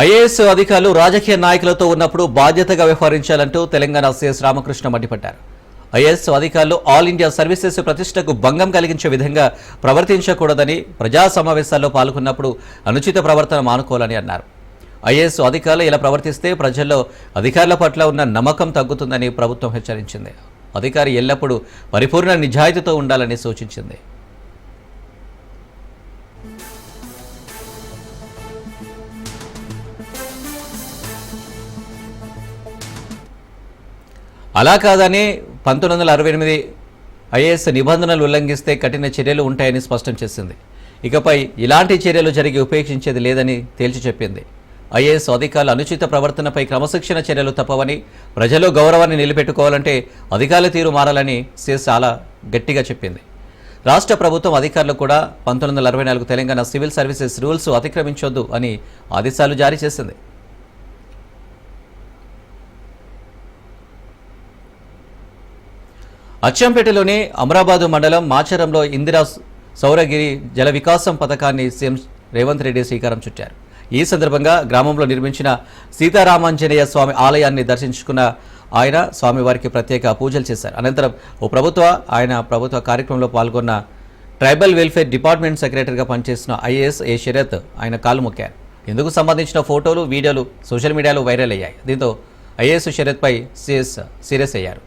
IAS అధికారులు రాజకీయ నాయకులతో ఉన్నప్పుడు బాధ్యతగా వ్యవహరించాలంటూ తెలంగాణ సీఎస్ రామకృష్ణ మండిపడ్డారు. ఐఏఎస్ అధికారులు ఆల్ ఇండియా సర్వీసెస్ ప్రతిష్టకు భంగం కలిగించే విధంగా ప్రవర్తించకూడదని, ప్రజా సమావేశాల్లో పాల్గొన్నప్పుడు అనుచిత ప్రవర్తన మానుకోవాలని అన్నారు. ఐఏఎస్ అధికారులు ఇలా ప్రవర్తిస్తే ప్రజల్లో అధికారుల పట్ల ఉన్న నమ్మకం తగ్గుతుందని ప్రభుత్వం హెచ్చరించింది. అధికారి ఎల్లప్పుడూ పరిపూర్ణ నిజాయితీతో ఉండాలని సూచించింది. అలా కాదని 1968 ఐఏఎస్ నిబంధనలు ఉల్లంఘిస్తే కఠిన చర్యలు ఉంటాయని స్పష్టం చేసింది. ఇకపై ఇలాంటి చర్యలు జరిగి ఉపేక్షించేది లేదని తేల్చి చెప్పింది. ఐఏఎస్ అధికారుల అనుచిత ప్రవర్తనపై క్రమశిక్షణ చర్యలు తప్పవని, ప్రజలు గౌరవాన్ని నిలబెట్టుకోవాలంటే అధికారుల తీరు మారాలని సీఎస్ చాలా గట్టిగా చెప్పింది. రాష్ట్ర ప్రభుత్వం అధికారులు కూడా 1964 తెలంగాణ సివిల్ సర్వీసెస్ రూల్స్ అతిక్రమించొద్దు అని ఆదేశాలు జారీ చేసింది. అచ్చంపేటలోని అమరాబాదు మండలం మాచరంలో ఇందిరా సౌరగిరి జల వికాసం పథకాన్ని సీఎం రేవంత్ రెడ్డి శ్రీకారం చుట్టారు. ఈ సందర్భంగా గ్రామంలో నిర్మించిన సీతారామాంజనేయ స్వామి ఆలయాన్ని దర్శించుకున్న ఆయన స్వామివారికి ప్రత్యేక పూజలు చేశారు. అనంతరం ప్రభుత్వ కార్యక్రమంలో పాల్గొన్న ట్రైబల్ వెల్ఫేర్ డిపార్ట్మెంట్ సెక్రటరీగా పనిచేసిన ఐఏఎస్ ఏ శరత్ ఆయన కాలు మొక్కారు. ఇందుకు సంబంధించిన ఫోటోలు, వీడియోలు సోషల్ మీడియాలో వైరల్ అయ్యాయి. దీంతో ఐఏఎస్ శరత్పై సీఎస్ సీరియస్ అయ్యారు.